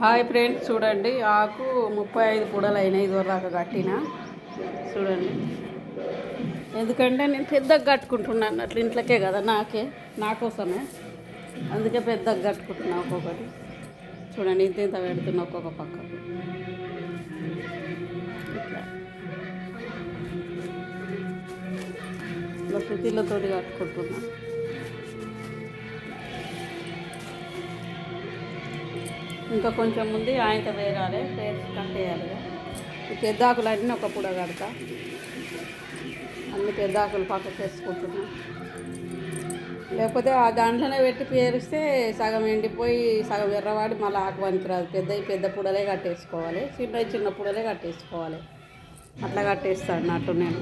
Hi friends, చూడండి ఆకు 35 పూడలు అయినాయి ఇదివరకు కట్టిన. చూడండి, ఎందుకంటే నేను పెద్దగా కట్టుకుంటున్నాను అట్లా ఇంట్లోకే కదా, నా కోసమే. అందుకే పెద్దగా కట్టుకుంటున్నా. ఒక్కొక్కటి చూడండి, ఇంత ఇంత పెడుతున్నా ఒక్కొక్క పక్కకు. ఇట్లా ఇలా సుతీలతోటి కట్టుకుంటున్నా. ఇంకా కొంచెం ఉంది, ఆయనతో వేరాలి, కట్టేయాలి. ఈ పెద్దాకులు అన్నీ ఒక పూడ కడతా. అన్ని పెద్దాకులు పక్కకు వేసుకుంటున్నా. లేకపోతే ఆ దాంట్లోనే పెట్టి పేరిస్తే సగం ఎండిపోయి సగం ఎర్రవాడి మళ్ళీ ఆకు పనికిరాదు. పెద్ద పూడలే కట్టేసుకోవాలి, చిన్న పూడలే కట్టేసుకోవాలి. అట్లా కట్టేస్తాను అన్నట్టు నేను.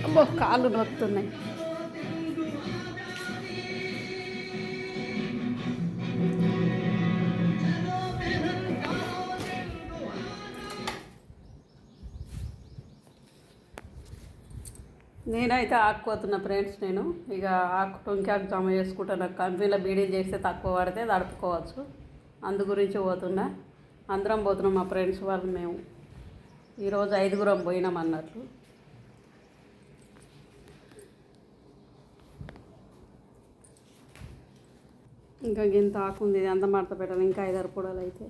అబ్బో, కాళ్ళు నొస్తున్నాయి. నేనైతే ఆకుపోతున్నా ఫ్రెండ్స్. నేను ఇక ఆకు టొంకాకు జమ చేసుకుంటా. నాకు కంపెనీలో బీడీ చేస్తే తక్కువ పడితే తడుపుకోవచ్చు, అందు గురించి పోతున్నా. అందరం పోతున్నాం, మా ఫ్రెండ్స్ వాళ్ళు. మేము ఈరోజు 5గురం పోయినాం అన్నట్లు. ఇంకా ఇంత ఆకుంది, ఇది అంత మడత పెట్టాలి. ఇంకా 5-6 పూడలు అయితే.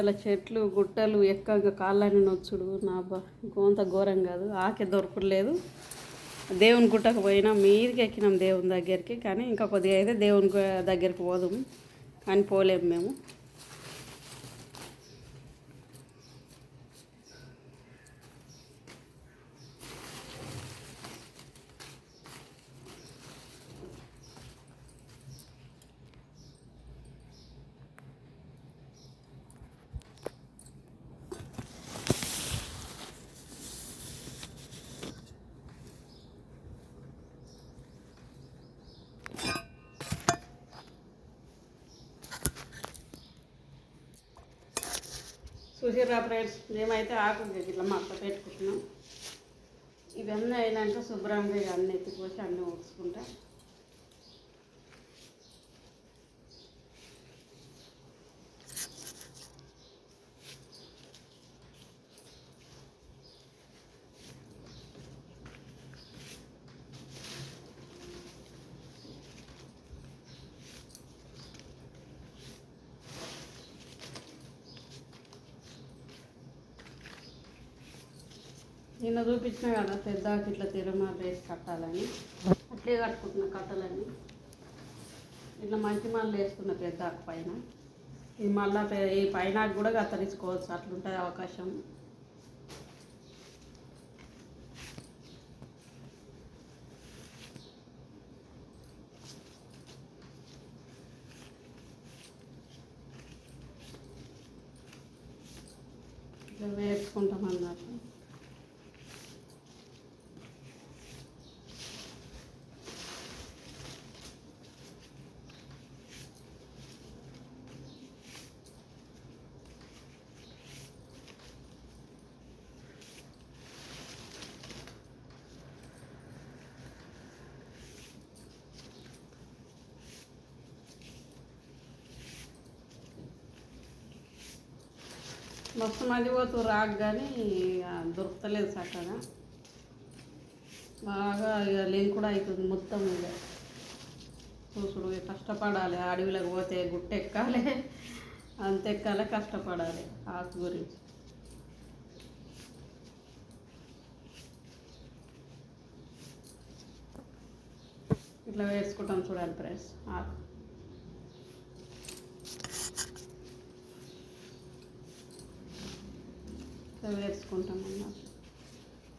ఇలా చెట్లు గుట్టలు ఎక్కగా కాళ్ళని నొచ్చుడు, నా గోంత ఘోరం కాదు. ఆకే దొరకలేదు. దేవుని గుట్టకు పోయినాం, మీదికి ఎక్కినాం దేవుని దగ్గరికి. కానీ ఇంకా కొద్దిగా అయితే దేవుని దగ్గరికి పోదాము, కానీ పోలేము మేము. చూసిర్రా ఫ్రెండ్స్, మేమైతే ఆకు ఇట్లా మక్క పెట్టుకుంటున్నాం. ఇవన్నీ అయినాక శుభ్రంగా అన్నీ ఎత్తిపోసి అన్నీ ఊడ్చుకుంటా. నిన్న చూపించిన కదా పెద్దాకి ఇట్లా తిరుమల వేసి కట్టాలని, అట్లే కట్టుకుంటున్న కట్టలని. ఇట్లా మంచి మళ్ళీ వేసుకున్న పెద్దాకు పైన. ఇది మళ్ళీ ఈ పైన కూడా కత్తరించుకోవచ్చు, అట్లుంటుంది అవకాశం. ఇట్లా వేసుకుంటాం అన్నట్టు. మస్తు మంది పోతూ రాకు, కానీ దొరుకుతలేదు చక్కగా. బాగా ఇక లేని కూడా అవుతుంది మొత్తం. ఇక చూసుడు కష్టపడాలి. అడవిలోకి పోతే గుట్ట ఎక్కాలి, అంత ఎక్కాలి, కష్టపడాలి ఆకు గురించి. ఇట్లా వేసుకుంటాం చూడాలి ఫ్రెండ్స్ ఆకు. వేసుకుంటాం అన్నమాట.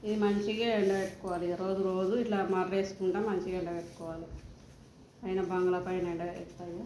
ఇది మంచిగా ఎండబెట్టుకోవాలి. రోజు ఇట్లా మర్రేసుకుంటాం, మంచిగా ఎండబెట్టుకోవాలి. పైన బంగ్లా పైన ఎండబెడతాయి.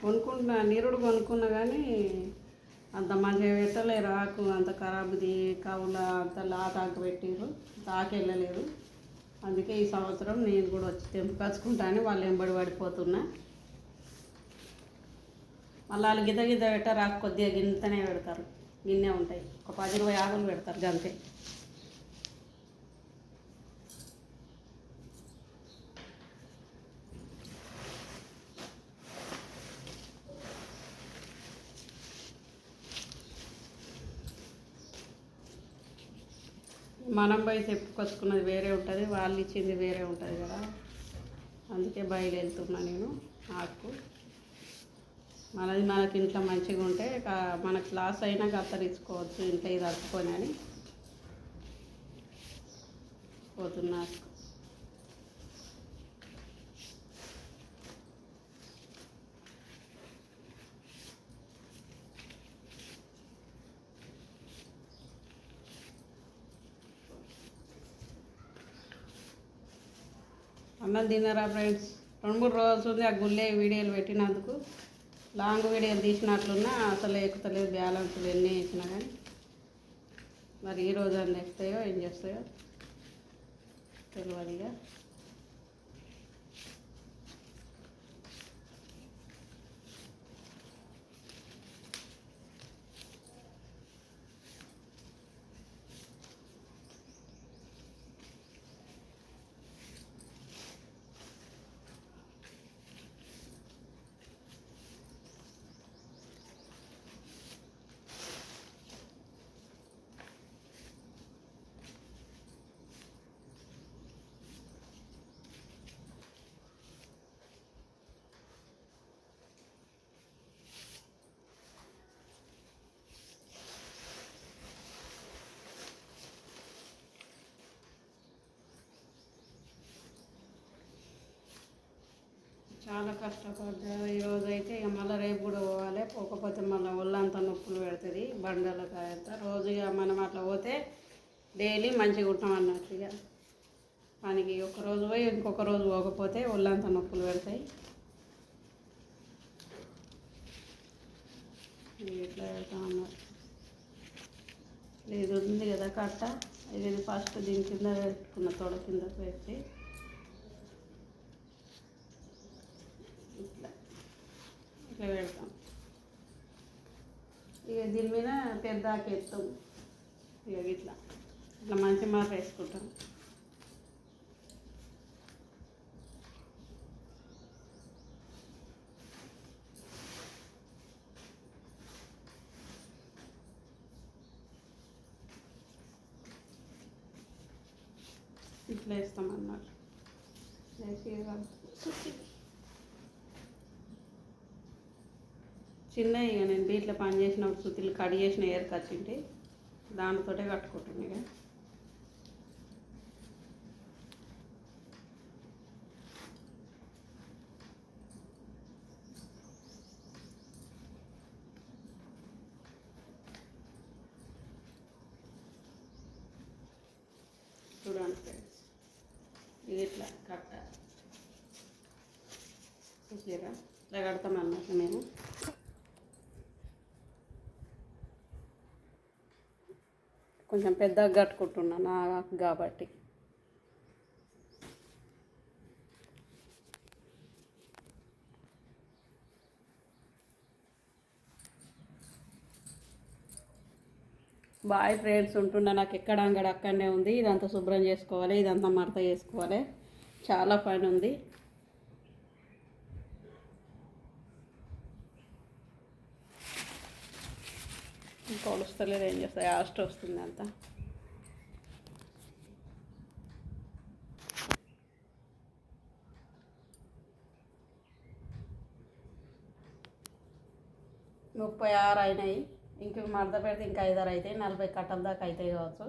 కొనుక్కుంటున్నా, నీరుడు కొనుక్కున్నా కానీ అంత మంచిగా పెట్టలేరు. ఆకు అంత ఖరాబుది, కవుల అంత లాతాకు పెట్టిర్రు, తాకు వెళ్ళలేదు. అందుకే ఈ సంవత్సరం నేను కూడా వచ్చి తెంపుకొచ్చుకుంటా అని వాళ్ళు వెంబడి పడిపోతున్నా. మళ్ళీ వాళ్ళు గిద్ద గిద్ద పెట్టారు, ఆకు కొద్దిగా గింతనే పెడతారు, గిన్నె ఉంటాయి, ఒక 10-20 ఆకులు పెడతారు గంతే. మనం పోయి తెప్పుకొచ్చుకున్నది వేరే ఉంటుంది, వాళ్ళు ఇచ్చింది వేరే ఉంటుంది కదా. అందుకే బయలుదేరుతున్నా నేను. ఆకు మనది మనకి ఇంట్లో మంచిగా ఉంటే మనకు లాస్ అయినా కత్తరించుకోవచ్చు ఇంట్లో ఇది అతుక్కొని అని పోతున్నా. అన్నం తిన్నారా ఫ్రెండ్స్? 2-3 రోజులు ఉంది ఆ గుళ్ళే వీడియోలు పెట్టినందుకు. లాంగ్ వీడియోలు తీసినట్లున్నా అసలు ఎక్కుతలేదు, బ్యాలెన్స్లు ఎన్ని వేసినా కానీ. మరి ఈరోజు అన్నీ ఎక్కుతాయో ఏం చేస్తాయో తెలియదు ఇక. చాలా కష్టపడ్డా ఈరోజు అయితే. ఇక మళ్ళీ రేపు కూడా పోవాలి, పోకపోతే మళ్ళీ ఒళ్ళంతా నొప్పులు పెడుతుంది బండలకు. అంతా రోజు ఇక మనం అట్లా పోతే డైలీ మంచిగా ఉంటాం అన్నట్టు. ఇక పనికి ఒకరోజు పోయి ఇంకొక రోజు పోకపోతే ఒళ్ళంతా నొప్పులు పెడతాయి. ఇట్లా పెడతాం అన్నట్టు. ఇది ఉంది కదా కట్ట, ఇది ఫస్ట్ దీని కింద పెట్టుకున్న, తొడ కింద పెట్టి ఇట్లా ఇట్లా పెడతాం. ఇక దీని మీద పెద్ద ఎత్తాం. ఇక ఇట్లా ఇట్లా మంచి మార్ర వేసుకుంటాం. ఇట్లా వేస్తాం అన్నమాట. చిన్నవి ఇక నేను బీట్లో పని చేసిన సుత్తులు కడి చేసిన ఏరుకొచ్చింటి, దానితోటే కట్టుకుంటాను. ఇక చూడండి ఫ్రెండ్స్, ఇది ఇట్లా కట్ట చూసారా, ఇట్లా కడతాం అన్నమాట. మేము కొంచెం పెద్దగా కట్టుకుంటున్నాను నాకు కాబట్టి. బాయ్ ఫ్రెండ్స్, ఉంటున్నా. నాకు ఎక్కడ అంగడి అక్కడనే ఉంది. ఇదంతా శుభ్రం చేసుకోవాలి, ఇదంతా మడత చేసుకోవాలి, చాలా పని ఉంది. కొలుస్తలేదు, ఏం చేస్తాయి, ఆస్ట్ వస్తుంది అంతా. ముప్పై 6 అయినాయి. ఇంక మడత పెడితే ఇంకా 5-6 అవుతాయి. 40 కట్టల దాకా అవుతాయి కావచ్చు.